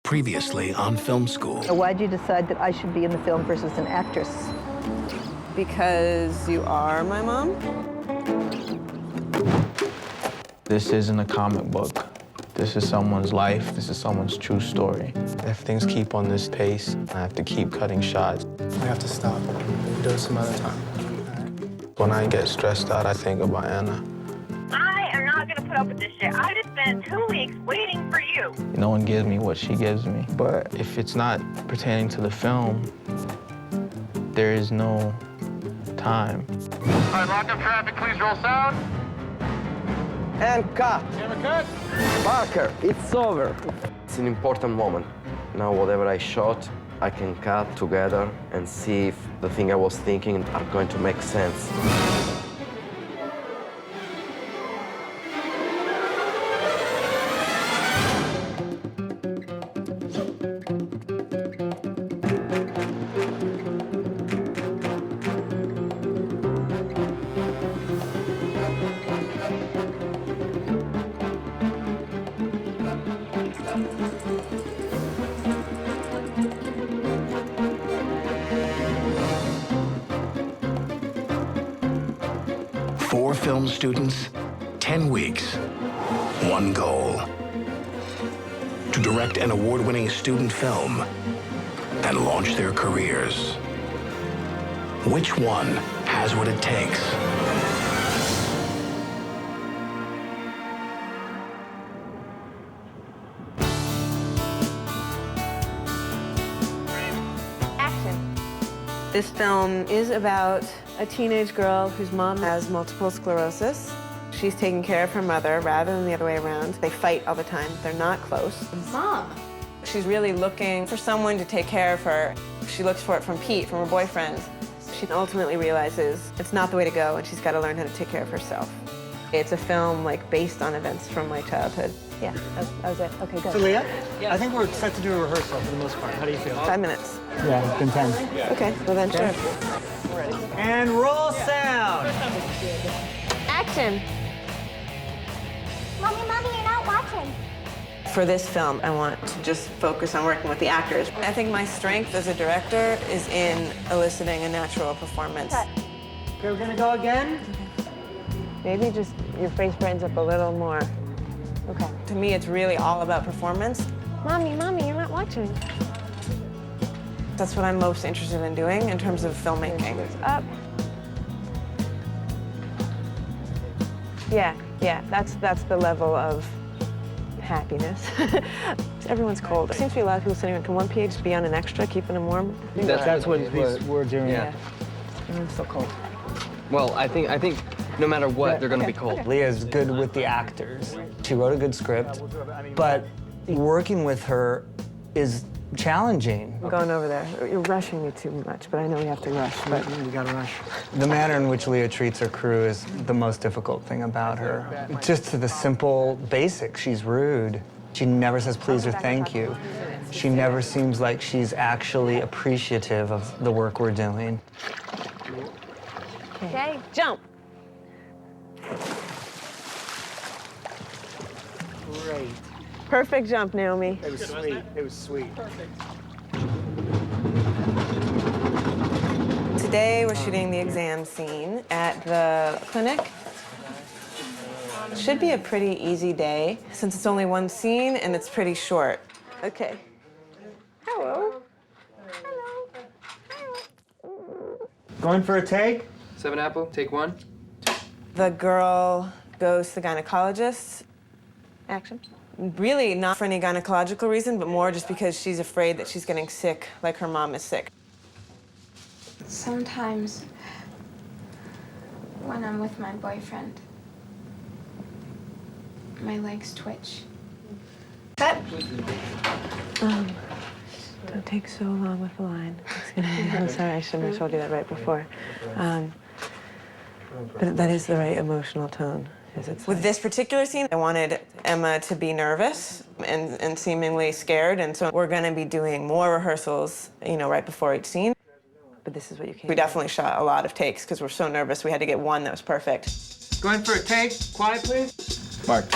Previously on Film School. Why'd you decide that I should be in the film versus an actress? Because you are my mom? This isn't a comic book. This is someone's life. This is someone's true story. If things keep on this pace, I have to keep cutting shots. We have to stop. We'll do it some other time. When I get stressed out, I think about Anna. I am not gonna put up with this shit. I just spent 2 weeks waiting for you. No one gives me what she gives me. But if it's not pertaining to the film, there is no time. All right, lock up traffic, please roll sound. And cut. Camera cut. Parker, it's over. It's an important moment. Now whatever I shot, I can cut together and see if the thing I was thinking are going to make sense. Four film students, 10 weeks, one goal. To direct an award-winning student film and launch their careers. Which one has what it takes? Action. This film is about a teenage girl whose mom has multiple sclerosis. She's taking care of her mother rather than the other way around. They fight all the time. They're not close. Mom. She's really looking for someone to take care of her. She looks for it from Pete, from her boyfriend. She ultimately realizes it's not the way to go, and she's got to learn how to take care of herself. It's a film based on events from my childhood. Yeah, that was it. Okay, good. So, Leah, I think we're set to do a rehearsal for the most part. How do you feel? 5 minutes. Yeah, it's been 10. Okay, well then, sure. And roll sound. Action. Mommy, you're not watching. For this film, I want to just focus on working with the actors. I think my strength as a director is in eliciting a natural performance. Okay, we're gonna go again. Maybe just your face brightens up a little more. Okay. To me, it's really all about performance. Mommy, you're not watching. That's what I'm most interested in doing in terms of filmmaking. Up. Yeah, that's the level of happiness. Everyone's cold. There seems to be a lot of people sitting around. Can one PH be on an extra, keeping them warm? That's what we're doing. Yeah. Everyone's so cold. Well, I think no matter what, they're going to be cold. Leah's good with the actors. She wrote a good script, but working with her is challenging. I'm going over there. You're rushing me too much, but I know we have to rush. But We gotta rush. The manner in which Leah treats her crew is the most difficult thing about her. Just to the simple basics, she's rude. She never says please or thank you. She never seems like she's actually appreciative of the work we're doing. Okay, jump. Great. perfect jump, Naomi. It was sweet. It was sweet. Today, we're shooting the exam scene at the clinic. It should be a pretty easy day, since it's only one scene and it's pretty short. Okay. Hello. Going for a take? 7 Apple, take 1. The girl goes to the gynecologist. Action. Really not for any gynecological reason, but more just because she's afraid that she's getting sick, like her mom is sick. Sometimes, when I'm with my boyfriend, my legs twitch. Cut. Don't take so long with the line. I'm sorry, I shouldn't have told you that right before. But that is the right emotional tone. With this particular scene, I wanted Emma to be nervous and seemingly scared, and so we're gonna be doing more rehearsals, right before each scene. But this is what you can. We definitely shot a lot of takes because we're so nervous. We had to get one that was perfect. Going for a take. Quiet, please. Mark.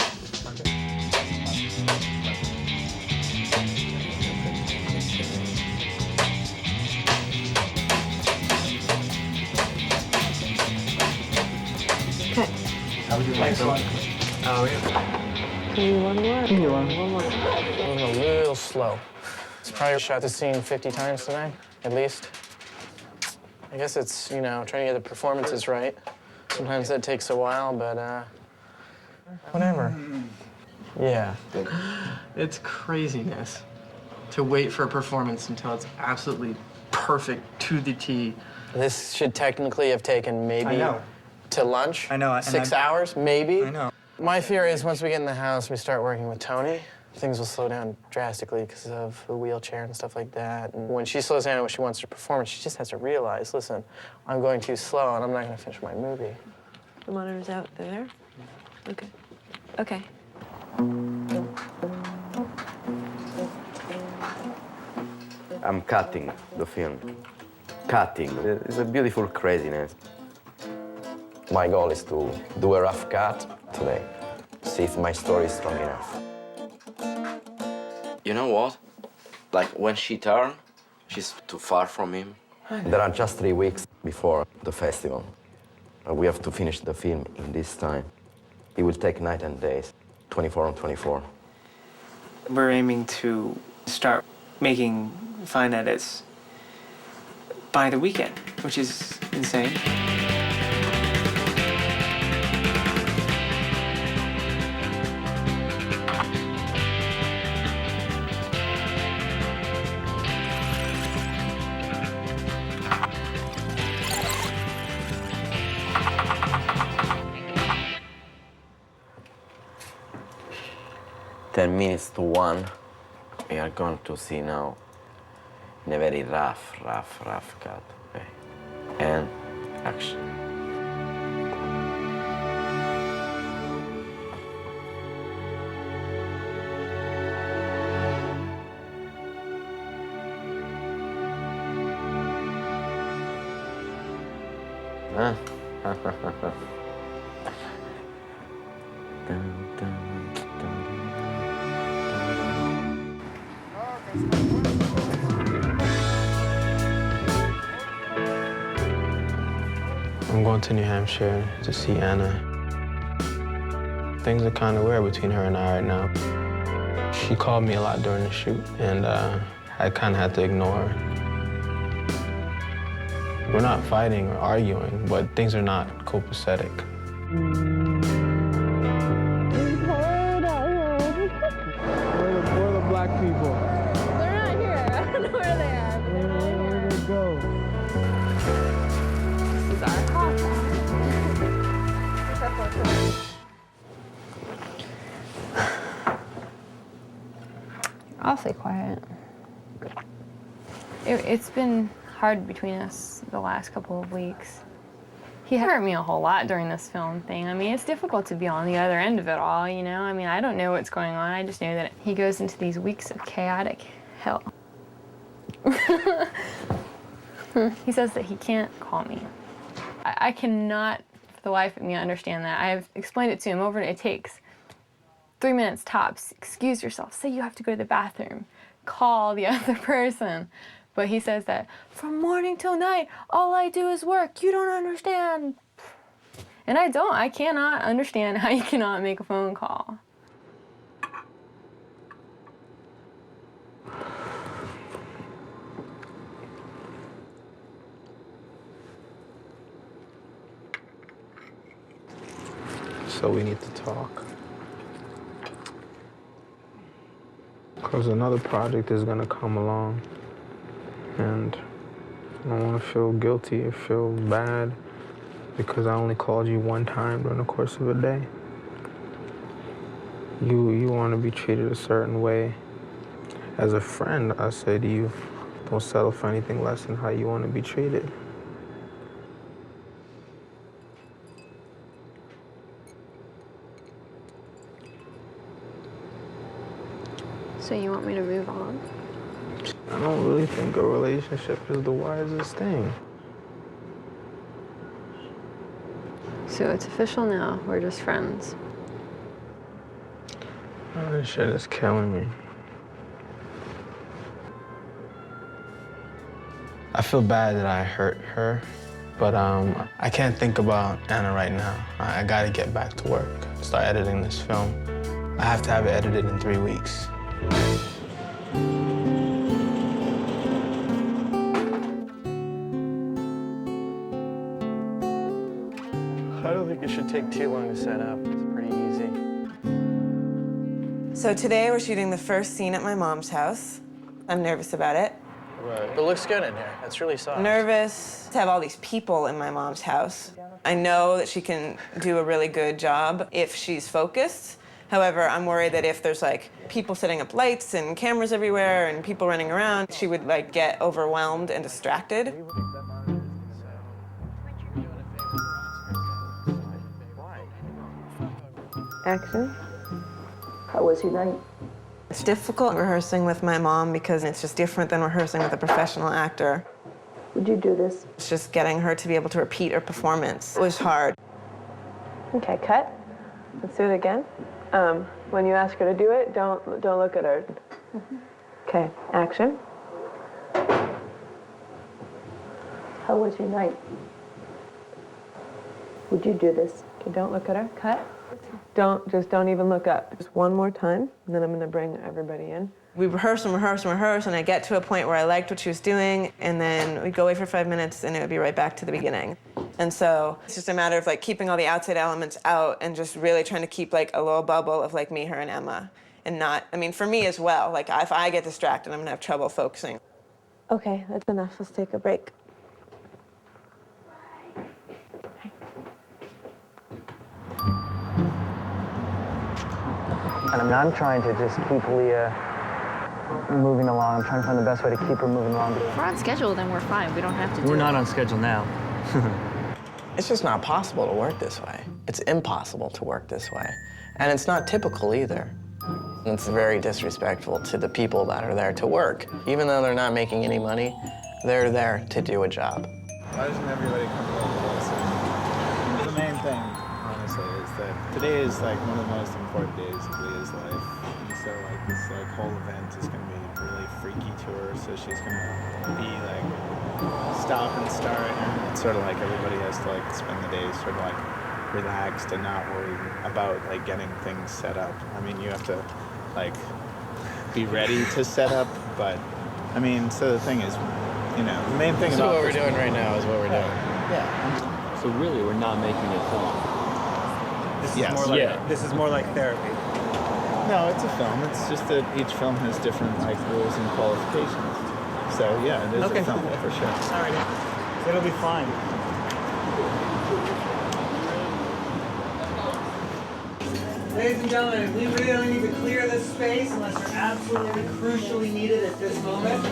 are we? Maybe one more? Maybe one. One more. I'm a little slow. It's probably shot the scene 50 times today, at least. I guess it's, you know, trying to get the performances right. Sometimes that takes a while, but whatever. Yeah. It's craziness to wait for a performance until it's absolutely perfect to the T. This should technically have taken maybe to lunch. I know. 6 hours, maybe. I know. My fear is once we get in the house, we start working with Tony, things will slow down drastically because of the wheelchair and stuff like that. And when she slows down and when she wants to perform, she just has to realize, listen, I'm going too slow and I'm not going to finish my movie. The monitor's out there? Okay. Okay. I'm cutting the film. Cutting. It's a beautiful craziness. My goal is to do a rough cut today, see if my story is strong enough. You know what? Like when she turned, she's too far from him. There are just 3 weeks before the festival. We have to finish the film in this time. It will take night and days, 24 on 24. We're aiming to start making fine edits by the weekend, which is insane. Minutes to 1, we are going to see now in a very rough cut. Okay. And action. I'm going to New Hampshire to see Anna. Things are kind of weird between her and I right now. She called me a lot during the shoot, and I kind of had to ignore her. We're not fighting or arguing, but things are not copacetic. Where are the black people? They're not here. I don't know where they are. Where did they go? This is our hot Awfully quiet. It's been hard between us the last couple of weeks. He hurt me a whole lot during this film thing. I mean, it's difficult to be on the other end of it all, you know? I mean, I don't know what's going on. I just know that he goes into these weeks of chaotic hell. He says that he can't call me. I cannot, for the life of me, understand that. I've explained it to him over, it takes 3 minutes tops. Excuse yourself. Say you have to go to the bathroom. Call the other person. But he says that from morning till night, all I do is work. You don't understand. And I don't. I cannot understand how you cannot make a phone call. So we need to talk. Because another project is going to come along. And I don't want to feel guilty or feel bad because I only called you one time during the course of a day. You want to be treated a certain way. As a friend, I say to you, don't settle for anything less than how you want to be treated. So you want me to move on? I don't really think a relationship is the wisest thing. So it's official now. We're just friends. Oh, this shit is killing me. I feel bad that I hurt her, but I can't think about Anna right now. I gotta get back to work. It's start editing this film. I have to have it edited in 3 weeks. I don't think it should take too long to set up. It's pretty easy. So today we're shooting the first scene at my mom's house. I'm nervous about it. Right. But it looks good in here. It's really soft. Nervous to have all these people in my mom's house. I know that she can do a really good job if she's focused. However, I'm worried that if there's like people setting up lights and cameras everywhere and people running around, she would like get overwhelmed and distracted. Action. How was your night? It's difficult rehearsing with my mom because it's just different than rehearsing with a professional actor. Would you do this? It's just getting her to be able to repeat her performance. It was hard. Okay, cut. Let's do it again. When you ask her to do it, don't look at her. Okay, action. How was your night? Would you do this? Okay, don't look at her. Cut. Don't even look up. Just one more time, and then I'm gonna bring everybody in. We rehearse and rehearse and rehearse, and I get to a point where I liked what she was doing, and then we'd go away for 5 minutes, and it would be right back to the beginning. And so it's just a matter of like keeping all the outside elements out and just really trying to keep like a little bubble of like me, her, and Emma. And not, I mean, for me as well, like if I get distracted, I'm gonna have trouble focusing. Okay, that's enough. Let's take a break. And I'm trying to just keep Leah moving along. I'm trying to find the best way to keep her moving along. If we're on schedule, then we're fine. We don't have to do it. We're not on schedule now. It's just not possible to work this way. It's impossible to work this way. And it's not typical either. It's very disrespectful to the people that are there to work. Even though they're not making any money, they're there to do a job. Why doesn't everybody come along with this? The main thing, honestly, is that today is like one of the most important days of Leah's life. And so like this like whole event is gonna be really freaky to her, so she's gonna be like stop and start, and it's sort of like everybody has to like spend the day sort of like relaxed and not worried about like getting things set up. I mean, you have to like be ready to set up, but I mean, so the thing is, you know, the main thing So about what we're doing right now is what we're doing. Yeah. So really, we're not making a film. This is more like therapy. No, it's a film. It's just that each film has different like rules and qualifications. So yeah, it is a film for sure. All right, it'll be fine. Ladies and gentlemen, we really don't need to clear this space unless you're absolutely crucially needed at this moment.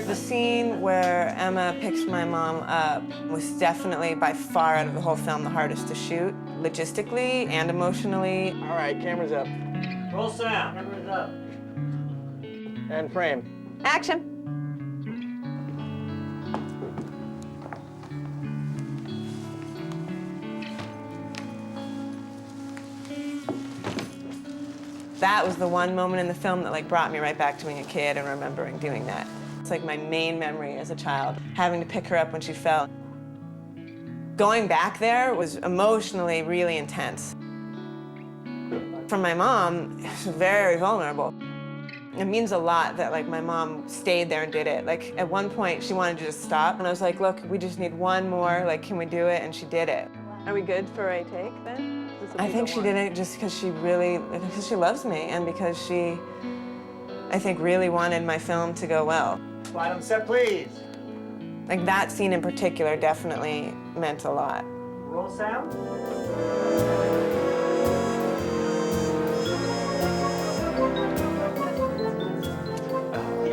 The scene where Emma picks my mom up was definitely by far out of the whole film the hardest to shoot, logistically and emotionally. All right, camera's up. Roll sound. Camera's up. And frame. Action. That was the one moment in the film that like brought me right back to being a kid and remembering doing that. It's like my main memory as a child, having to pick her up when she fell. Going back there was emotionally really intense. For my mom, it was very vulnerable. It means a lot that like my mom stayed there and did it. Like at one point she wanted to just stop and I was like, look, we just need one more, like can we do it? And she did it. Are we good for a take then? I think she did it just because because she loves me and because she, I think, really wanted my film to go well. Slide on set, please. Like that scene in particular definitely meant a lot. Roll sound.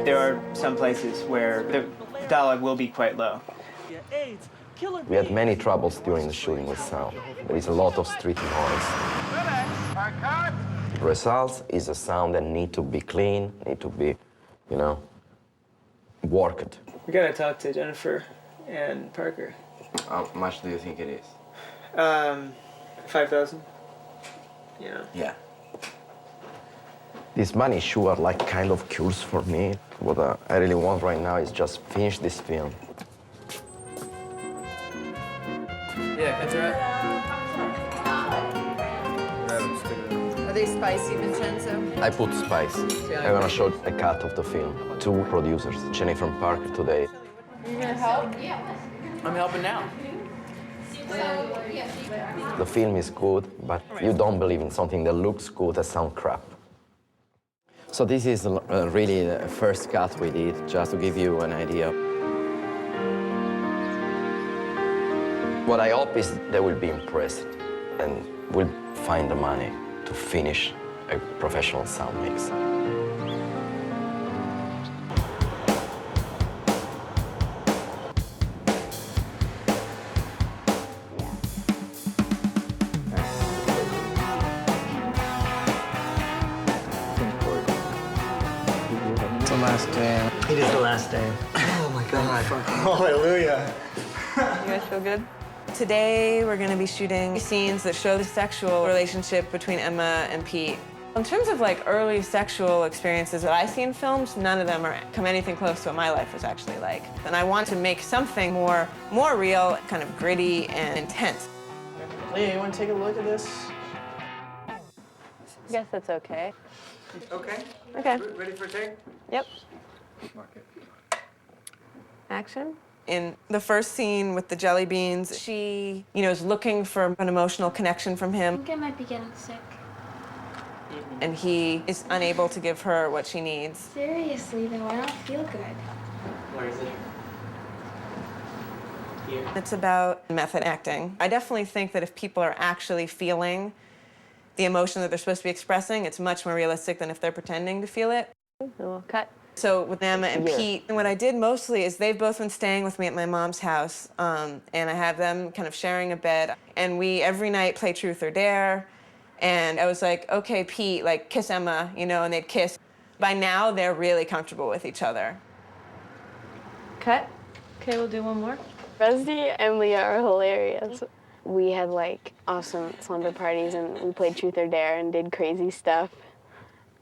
There are some places where the dialogue will be quite low. We had many troubles during the shooting with sound. There is a lot of street noise. The result is a sound that need to be clean, need to be, you know, worked. We gotta talk to Jennifer and Parker. How much do you think it is? 5,000. You know. Yeah. This money sure like kind of cures for me. What I really want right now is just finish this film. Yeah, that's right. they spicy, Vincenzo? I put spice. I'm gonna show a cut of the film. Two producers, Jennifer and Parker today. Are you gonna help? I'm helping now. The film is good, but you don't believe in something that looks good and sounds crap. So this is really the first cut we did, just to give you an idea. What I hope is they will be impressed and will find the money to finish a professional sound mix. It's the last day. It is the last day. Oh my God. Hallelujah. You guys feel good? Today, we're going to be shooting scenes that show the sexual relationship between Emma and Pete. In terms of like early sexual experiences that I see in films, none of them come anything close to what my life was actually like. And I want to make something more real, kind of gritty and intense. Leah, you want to take a look at this? I guess that's okay. Okay. Okay. Ready for a take? Yep. Mark it. Action. In the first scene with the jelly beans, she, is looking for an emotional connection from I him. think I might be getting sick. And he is unable to give her what she needs. Seriously, though, I don't feel good. Where is it? Here. It's about method acting. I definitely think that if people are actually feeling the emotion that they're supposed to be expressing, it's much more realistic than if they're pretending to feel it. We'll cut. So with Emma and Pete, what I did mostly is they've both been staying with me at my mom's house, and I have them kind of sharing a bed, and we every night play truth or dare, and I was like, okay, Pete, like kiss Emma, and they'd kiss. By now, they're really comfortable with each other. Cut. Okay, we'll do one more. Rusty and Leah are hilarious. We had like awesome slumber parties and we played truth or dare and did crazy stuff.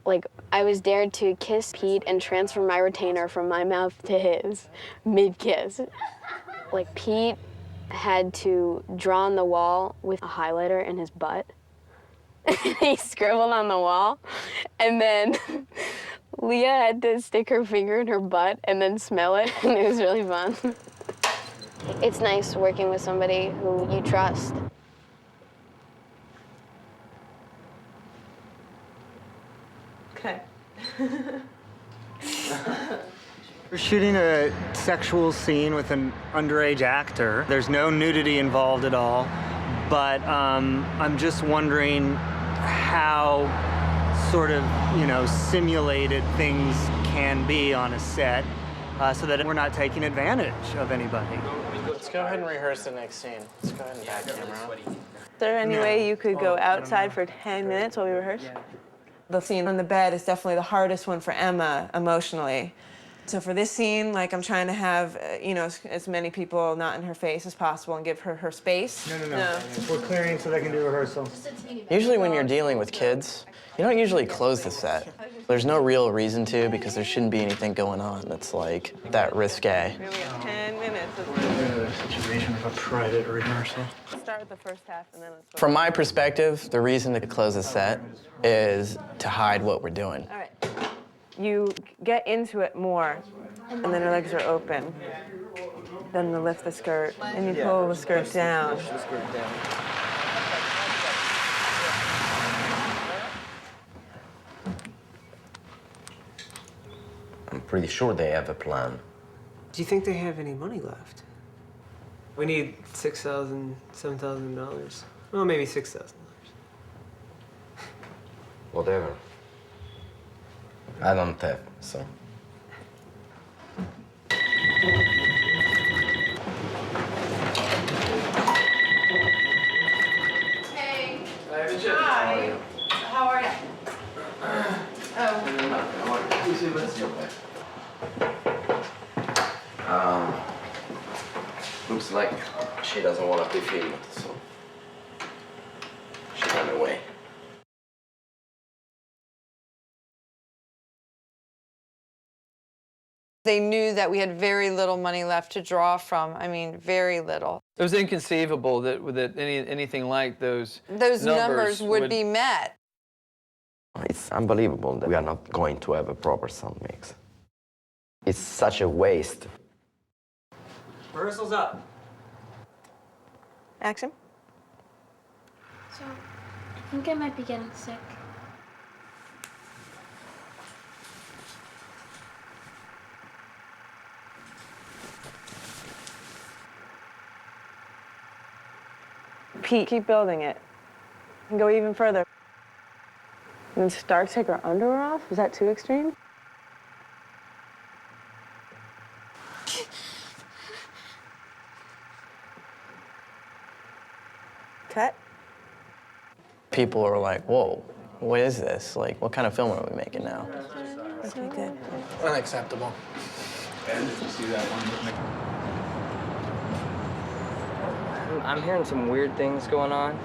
Like, I was dared to kiss Pete and transfer my retainer from my mouth to his mid-kiss. Like, Pete had to draw on the wall with a highlighter in his butt. He scribbled on the wall. And then Leah had to stick her finger in her butt and then smell it, and it was really fun. It's nice working with somebody who you trust. Okay. We're shooting a sexual scene with an underage actor. There's no nudity involved at all, but I'm just wondering how sort of, simulated things can be on a set so that we're not taking advantage of anybody. Let's go ahead and rehearse the next scene. Let's go ahead and back camera up. Is there any way you could go outside for 10 minutes while we rehearse? The scene on the bed is definitely the hardest one for Emma emotionally. So for this scene, I'm trying to have, as many people not in her face as possible and give her her space. No. We're clearing so they can do rehearsal. Usually when you're dealing with kids, you don't usually close the set. There's no real reason to because there shouldn't be anything going on that's like that risque. We have 10 minutes. We're in a situation of a private rehearsal. Let's start with the first half and then let's go. From my perspective, the reason to close a set is to hide what we're doing. All right. You get into it more, and then her legs are open. Then you lift the skirt, and you pull the skirt down. I'm pretty sure they have a plan. Do you think they have any money left? We need $6,000, $7,000. Well, maybe $6,000. Whatever. I don't have, so. Hey. Hi. How are you? Looks like she doesn't want to be filmed, so she ran away. They knew that we had very little money left to draw from. I mean, very little. It was inconceivable that anything like those numbers would be met. It's unbelievable that we are not going to have a proper sound mix. It's such a waste. Rehearsal's up. Action. So, I think I might be getting sick. Pete, keep building it. And go even further. And then start to take her underwear off? Is that too extreme? Cut. People are like, whoa, what is this? Like, what kind of film are we making now? Okay, good. Unacceptable. And you see that one? I'm hearing some weird things going on.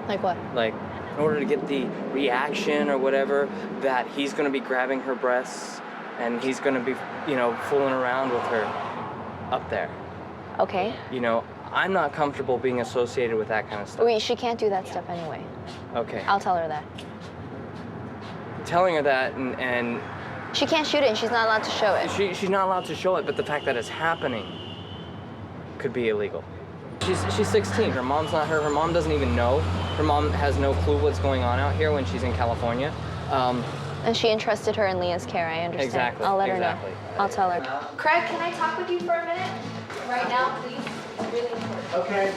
Like what? Like, in order to get the reaction or whatever, that he's gonna be grabbing her breasts and he's gonna be, you know, fooling around with her up there. Okay. You know, I'm not comfortable being associated with that kind of stuff. Wait, she can't do that stuff anyway. Okay. I'll tell her that. Telling her that and She can't shoot it and she's not allowed to show it. she's not allowed to show it, but the fact that it's happening could be illegal. She's 16. Her mom's not her. Her mom doesn't even know. Her mom has no clue what's going on out here when she's in California. And she entrusted her in Leah's care, I understand. Exactly. I'll let her exactly. know. I'll tell her. Craig, can I talk with you for a minute? Right now, please. It's really important. Okay.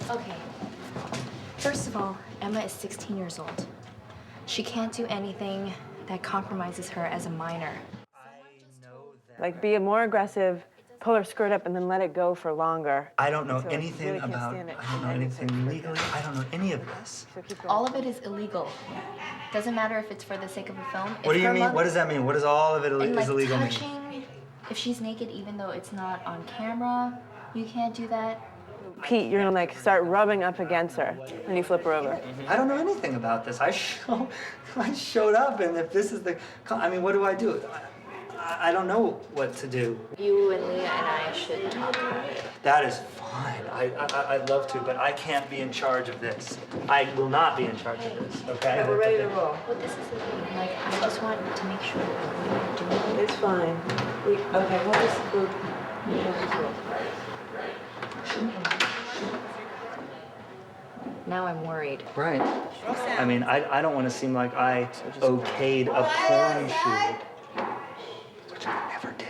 Okay. First of all, Emma is 16 years old. She can't do anything that compromises her as a minor. Like, be more aggressive, pull her skirt up, and then let it go for longer. I don't know So she anything really can't about, stand it. I don't know anything legally, I don't know any of this. So keep going. All of it is illegal. Doesn't matter if it's for the sake of a film. What do If you her mean? mother- What does that mean? What does all of it And, is illegal mean? touching, if she's naked, even though it's not on camera, you can't do that. Pete, you're gonna like start rubbing up against her, and you flip her over. I don't know anything about this. I showed up, and if this is the, I mean, what do I do? I don't know what to do. You and Leah and I should talk about it. That is fine. I'd love to, but I can't be in charge of this. I will not be in charge of this, okay? We're ready to roll. But this is the thing, like, I just want to make sure that we're doing it. It's fine. Okay, we'll just go. Now I'm worried. Right. I mean, I don't want to seem like I okayed a porn shoot, which I never did.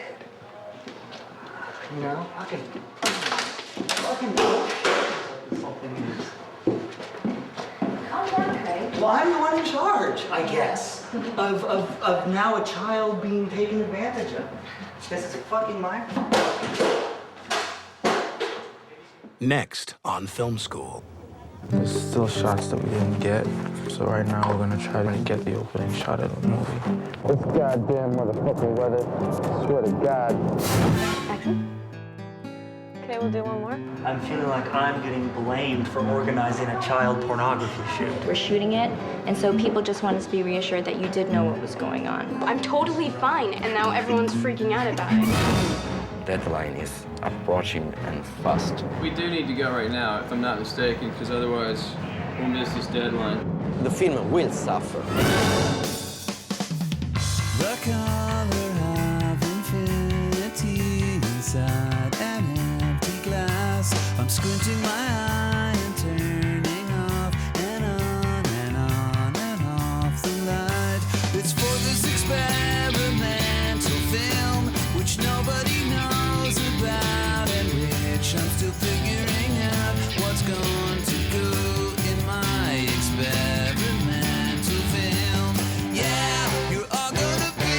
You know? Fucking something is. Calm down, Craig. Well, I'm the one in charge, I guess, of now a child being taken advantage of. This is fucking my fault. Next on Film School. There's still shots that we didn't get, so right now we're gonna try to get the opening shot of the movie. It's goddamn motherfucking weather. I swear to God. Action. Okay, we'll do one more. I'm feeling like I'm getting blamed for organizing a child pornography shoot. We're shooting it, and so people just want us to be reassured that you did know what was going on. I'm totally fine, and now everyone's freaking out about it. Deadline is approaching and fast. We do need to go right now, if I'm not mistaken, because otherwise we'll miss this deadline. The film will suffer. The color of infinity inside an empty glass. I'm squinting my eye and turning off and on and on and off the light. It's for this experimental film, which nobody knows about and which I'm still figuring out what's going to go in my experimental film. Yeah, you're all gonna be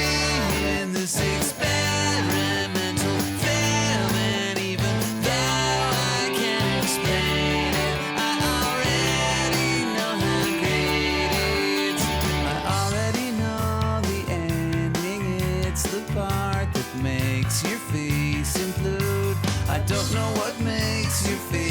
in this experimental film, and even though I can't explain it, I already know how great it is. I already know the ending, it's the part that makes your face implode. I don't know what makes your face